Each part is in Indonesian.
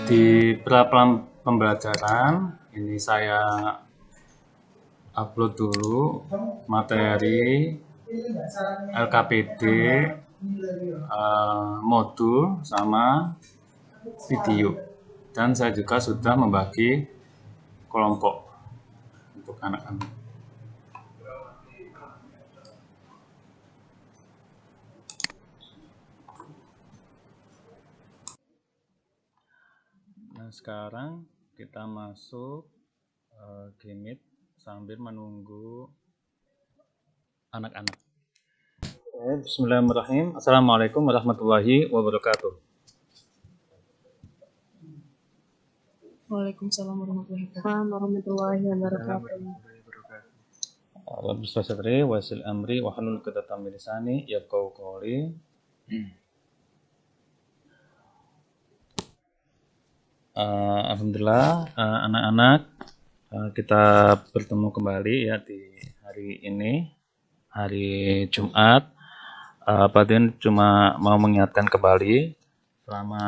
Di pembelajaran ini saya upload dulu materi LKPD, modul sama video, dan saya juga sudah membagi kelompok untuk anak-anak. Nah, sekarang kita masuk Gmeet sambil menunggu anak-anak. Bismillahirrahmanirrahim. Assalamualaikum warahmatullahi wabarakatuh. Waalaikumsalam warahmatullahi wabarakatuh. Rabbi shrah sadri wa yassir amri wahlul 'uqdatam min lisani yafqahu qawli. Alhamdulillah, anak-anak, kita bertemu kembali ya di hari ini, hari Jumat. Pak Din cuma mau mengingatkan kembali, selama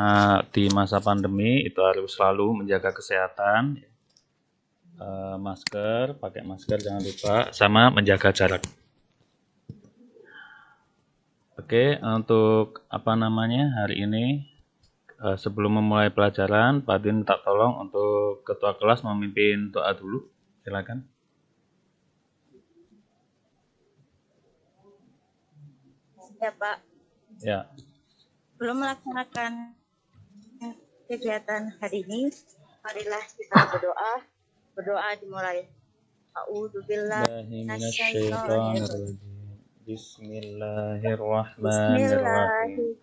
di masa pandemi itu harus selalu menjaga kesehatan, masker, pakai masker jangan lupa, sama menjaga jarak. Oke, untuk hari ini, sebelum memulai pelajaran, Pak Din minta tolong untuk ketua kelas memimpin doa dulu. Silakan. Ya, Pak. Ya. Belum melaksanakan kegiatan hari ini, marilah kita berdoa. Berdoa dimulai. A'udzubillahi minasyaitonirrajim. Bismillahirrahmanirrahim.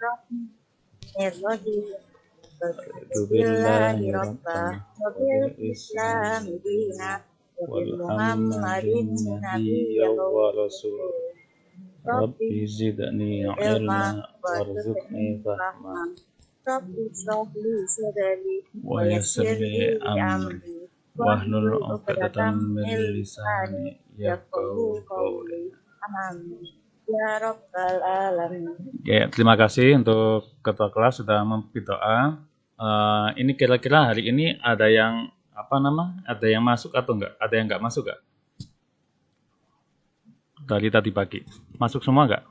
Rabbi zidni ilma warzuqni fahma Rabbi shrah li sadri wa yassir li amri wahlul 'uqdatam min lisani yafqahu qawli. Amin. Ya Rabbal Alamin. Oke, terima kasih untuk ketua kelas sudah memimpin doa. Ini kira-kira hari ini ada yang ada yang masuk atau enggak? Ada yang enggak masuk enggak? Dari tadi pagi. Masuk semua enggak?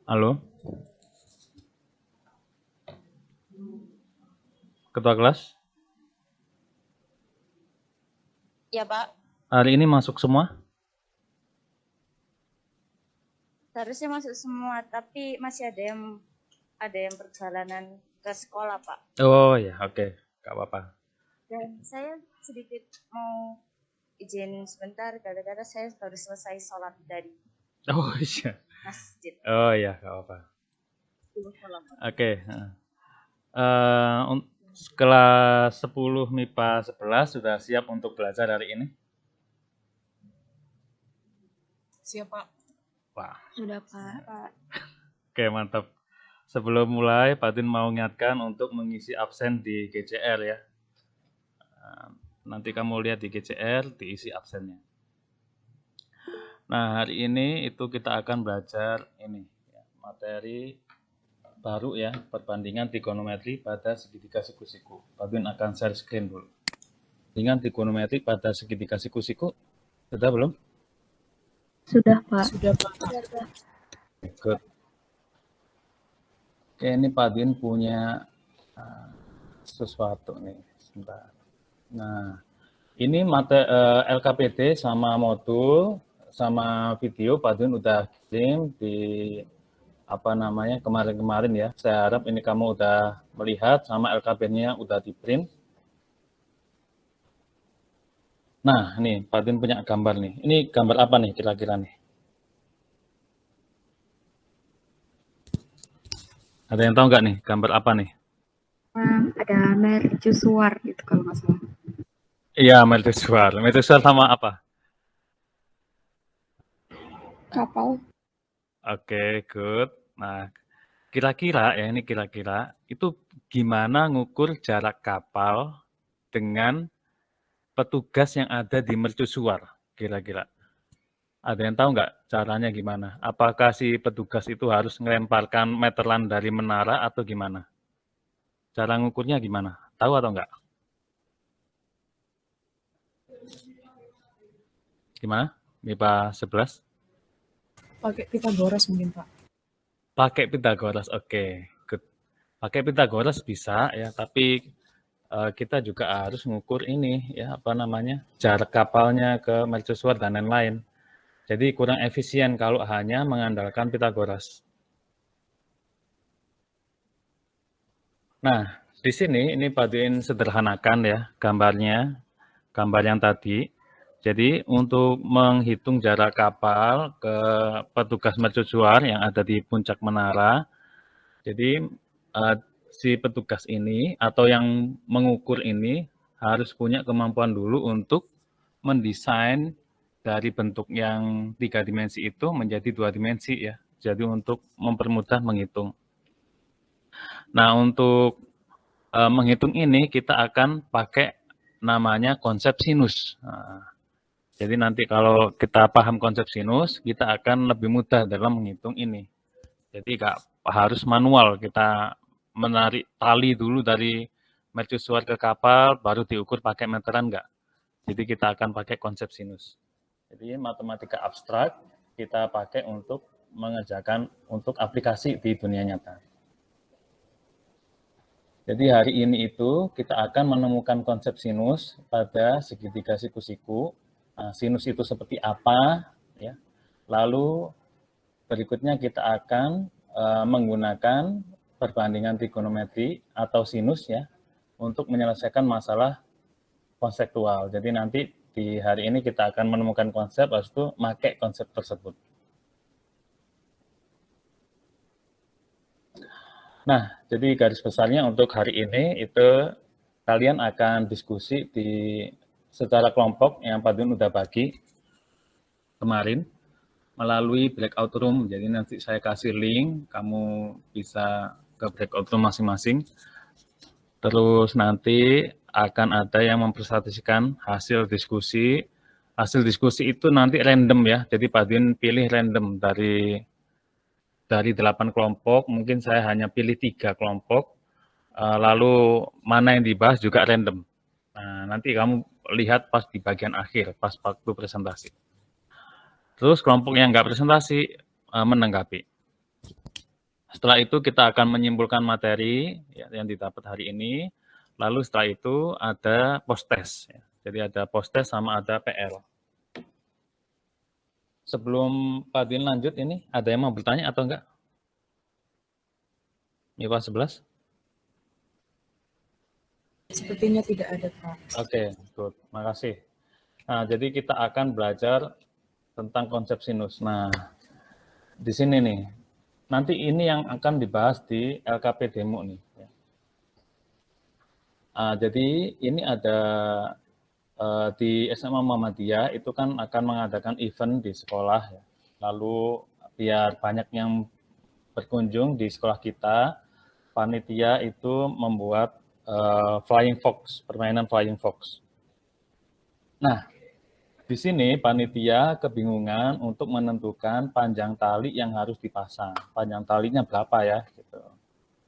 Halo? Ketua kelas? Ya, Pak. Hari ini masuk semua? Seharusnya masuk semua, tapi masih ada yang perjalanan ke sekolah, Pak. Oh ya, oke. Enggak apa-apa. Dan saya sedikit mau izin sebentar, gara-gara saya baru selesai sholat dari masjid. Oh iya, enggak apa-apa. Oke. Kelas 10 MIPA 11 sudah siap untuk belajar hari ini? Siap, Pak. Wah. Sudah, Pak. Oke, mantap. Sebelum mulai, Pak Din mau ingatkan untuk mengisi absen di GCR ya. Nanti kamu lihat di GCR, diisi absennya. Nah, hari ini itu kita akan belajar ini, materi baru ya, perbandingan trigonometri pada segitiga siku-siku. Pak Din akan share screen dulu. Perbandingan trigonometri pada segitiga siku-siku, sudah belum? Sudah, Pak. Sudah, Pak. Good. Oke, ini Pak Din punya sesuatu nih, sebentar. Nah, ini LKPD sama modul sama video Pak Din udah kirim di kemarin-kemarin ya. Saya harap ini kamu udah melihat sama LKPD-nya udah di print. Nah, nih Pak Din punya gambar nih. Ini gambar apa nih kira-kira nih? Ada yang tahu nggak nih gambar apa nih? Ada mercusuar gitu kalau nggak salah. Iya, mercusuar. Mercusuar sama apa? Kapal. Oke, good. Nah, kira-kira itu gimana ngukur jarak kapal dengan petugas yang ada di mercusuar kira-kira? Ada yang tahu nggak caranya gimana? Apakah si petugas itu harus melemparkan meteran dari menara atau gimana? Cara ngukurnya gimana? Tahu atau enggak? Gimana? MIPA 11? Pakai Pitagoras mungkin, Pak. Pakai Pitagoras, oke. Good. Pakai Pitagoras bisa ya, tapi kita juga harus mengukur ini ya, apa namanya, jarak kapalnya ke mercusuar dan lain-lain. Jadi kurang efisien kalau hanya mengandalkan Pitagoras. Nah, di sini ini Pak Duin sederhanakan ya gambarnya, gambar yang tadi. Jadi untuk menghitung jarak kapal ke petugas mercusuar yang ada di puncak menara, jadi si petugas ini atau yang mengukur ini harus punya kemampuan dulu untuk mendesain dari bentuk yang 3 dimensi itu menjadi 2 dimensi ya. Jadi untuk mempermudah menghitung. Nah, untuk menghitung ini kita akan pakai namanya konsep sinus. Nah, jadi nanti kalau kita paham konsep sinus, kita akan lebih mudah dalam menghitung ini. Jadi nggak harus manual, kita menarik tali dulu dari mercusuar ke kapal, baru diukur pakai meteran nggak. Jadi kita akan pakai konsep sinus. Jadi matematika abstrak kita pakai untuk mengerjakan untuk aplikasi di dunia nyata. Jadi hari ini itu kita akan menemukan konsep sinus pada segitiga siku-siku. Nah, sinus itu seperti apa? Ya. Lalu berikutnya kita akan menggunakan perbandingan trigonometri atau sinus ya untuk menyelesaikan masalah konseptual. Jadi nanti di hari ini kita akan menemukan konsep, habis itu pakai konsep tersebut. Nah, jadi garis besarnya untuk hari ini itu kalian akan diskusi secara kelompok yang Pak Dun udah bagi kemarin melalui breakout room. Jadi nanti saya kasih link, kamu bisa ke breakout room masing-masing. Terus nanti akan ada yang mempresentasikan hasil diskusi. Hasil diskusi itu nanti random ya. Jadi Pak Dun pilih random dari 8 kelompok, mungkin saya hanya pilih 3 kelompok, lalu mana yang dibahas juga random. Nah, nanti kamu lihat pas di bagian akhir, pas waktu presentasi. Terus kelompok yang nggak presentasi menanggapi. Setelah itu kita akan menyimpulkan materi ya, yang didapat hari ini, lalu setelah itu ada post test. Ya. Jadi ada post test sama ada PR. Sebelum Pak Din lanjut ini, ada yang mau bertanya atau enggak? MIPA 11? Sepertinya tidak ada, Pak. Oke, good. Makasih. Nah, jadi kita akan belajar tentang konsep sinus. Nah, di sini nih, nanti ini yang akan dibahas di LKP demo nih. Jadi ini ada di SMA Muhammadiyah itu kan akan mengadakan event di sekolah. Ya. Lalu biar banyak yang berkunjung di sekolah kita, panitia itu membuat Flying Fox, permainan Flying Fox. Nah, di sini panitia kebingungan untuk menentukan panjang tali yang harus dipasang. Panjang talinya berapa ya? Gitu.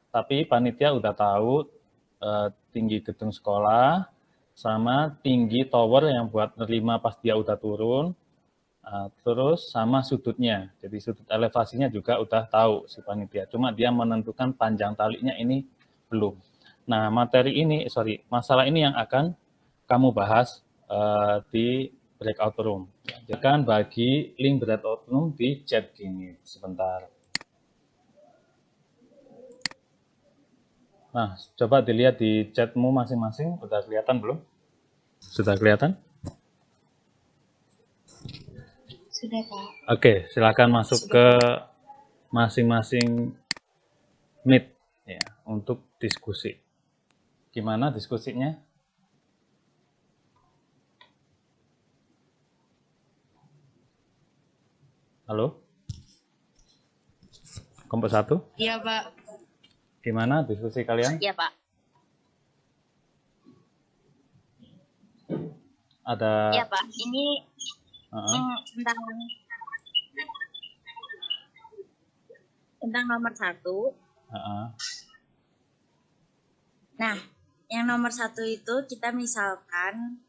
Tapi panitia udah tahu tinggi gedung sekolah sama tinggi tower yang buat nerima pas dia udah turun. Terus sama sudutnya. Jadi sudut elevasinya juga udah tahu si panitia. Cuma dia menentukan panjang talinya ini belum. Nah, masalah ini yang akan kamu bahas di breakout room. Jangan bagi link breakout room di chat gini sebentar. Nah, coba dilihat di chatmu masing-masing, udah kelihatan belum? Sudah kelihatan? Sudah, Pak. Oke, silakan masuk ke masing-masing meet ya untuk diskusi. Gimana diskusinya? Halo? Kelompok 1? Iya, Pak. Gimana diskusi kalian? Iya, Pak. Ada Iya, Pak. Ini tentang tentang nomor 1. Heeh. Nah, yang nomor 1 itu kita misalkan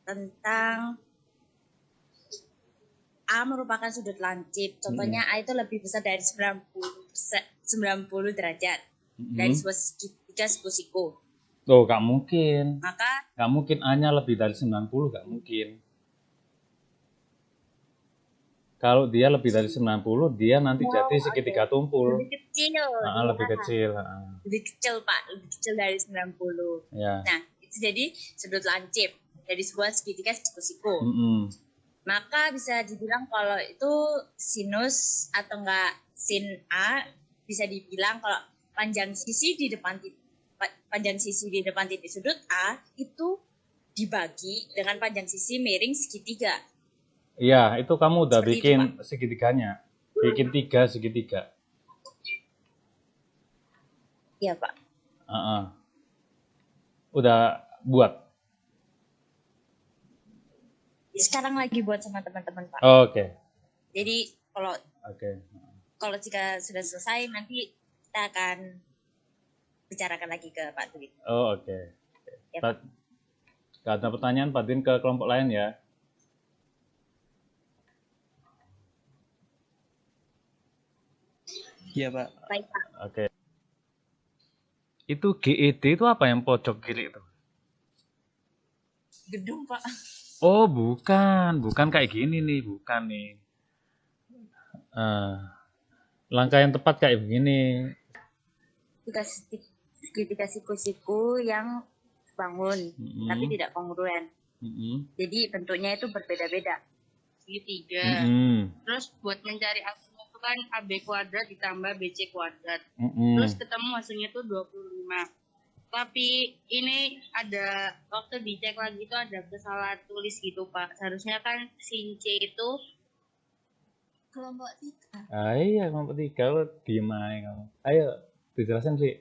tentang A merupakan sudut lancip. Contohnya A itu lebih besar dari 90 derajat dari sebuah segitiga siku-siku. Tuh, gak mungkin. Maka Gak mungkin A-nya lebih dari 90, gak mungkin. Kalau dia lebih dari 90, dia nanti jadi segitiga tumpul. lebih kecil. Lebih kecil. Lebih kecil, Pak. Lebih kecil dari 90. Ya. Nah, itu jadi sudut lancip dari sebuah segitiga siku-siku. Maka bisa dibilang kalau itu sinus atau enggak sin A, bisa dibilang kalau panjang sisi di depan titik sudut A itu dibagi dengan panjang sisi miring segitiga. Iya, itu kamu udah Seperti bikin itu, Pak. segitiganya. Bikin 3 segitiga. Iya, Pak. Udah buat. Sekarang lagi buat sama teman-teman, Pak. Oke. Jadi kalau jika sudah selesai nanti kita akan bicarakan lagi ke Pak Dwi. Oke. Ya, Pak. Gak ada pertanyaan, Pak Din ke kelompok lain ya. Iya, Pak. Baik, Pak. Oke. Itu GED itu apa yang pojok kiri itu? Gedung, Pak. Oh, bukan kayak gini nih, bukan nih. Langkah yang tepat kayak begini. Segitiga siku-siku yang bangun, tapi tidak kongruen. Jadi bentuknya itu berbeda-beda. Segitiga. Terus buat mencari hasilnya itu kan AB kuadrat ditambah BC kuadrat. Terus ketemu hasilnya itu 25. Tapi ini ada waktu dicek lagi itu ada kesalahan tulis gitu, Pak. Seharusnya kan sin C itu Kelompok 3. Iya, kelompok 3. Lo diem aja kamu. Ayo, dijelasin sih.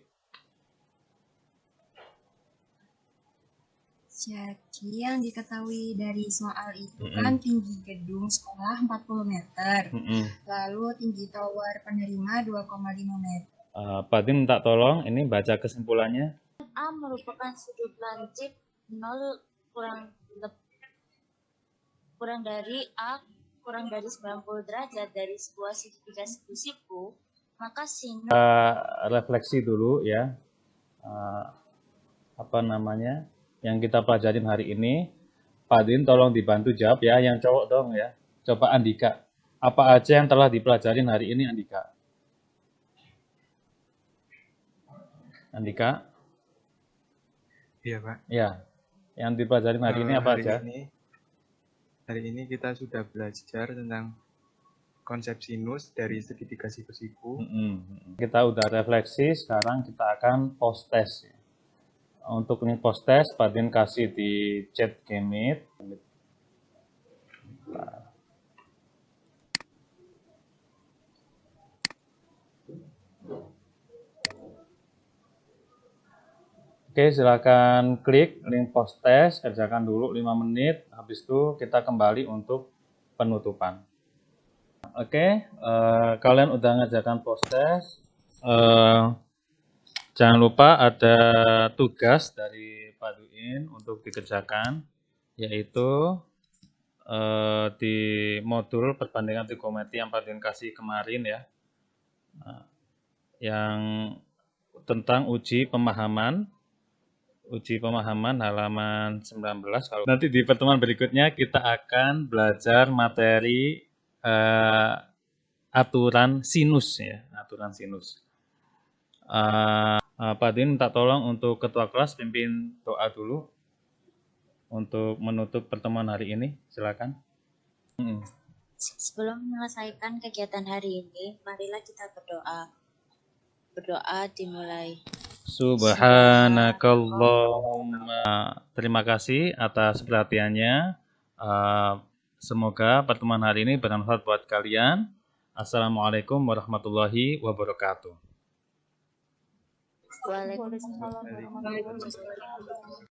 Jadi yang diketahui dari soal itu kan tinggi gedung sekolah 40 meter. Lalu tinggi tower penerima 2,5 meter. Pak Din minta tolong ini baca kesimpulannya. A merupakan sudut lancip 0 kurang dari A kurang dari 90 derajat dari sebuah segitiga siku-siku, maka sinus refleksi dulu ya. Yang kita pelajarin hari ini. Pak Din tolong dibantu jawab ya, yang cowok dong ya. Coba Andika, apa aja yang telah dipelajarin hari ini, Andika? Andika? Iya, Pak. Ya, yang dipelajarin hari ini apa aja? Hari ini kita sudah belajar tentang konsep sinus dari segitiga siku-siku. Kita udah refleksi, sekarang kita akan post test. Untuk ini post test, Pak Din kasih di chat Gmeet. Oke, silakan klik link post test, kerjakan dulu 5 menit, habis itu kita kembali untuk penutupan. Oke, kalian udah ngerjakan post test. Jangan lupa ada tugas dari Pak Duin untuk dikerjakan, yaitu di modul perbandingan trigonometri yang Pak Duin kasih kemarin ya, yang tentang uji pemahaman halaman 19. Kalau nanti di pertemuan berikutnya kita akan belajar materi aturan sinus ya, aturan sinus. Pak Din minta tolong untuk ketua kelas pimpin doa dulu untuk menutup pertemuan hari ini. Silakan. Sebelum menyelesaikan kegiatan hari ini, marilah kita berdoa. Berdoa dimulai. Subhanakallahumma. Terima kasih atas perhatiannya. Semoga pertemuan hari ini bermanfaat buat kalian. Assalamualaikum warahmatullahi wabarakatuh. Waalaikumsalam warahmatullahi wabarakatuh.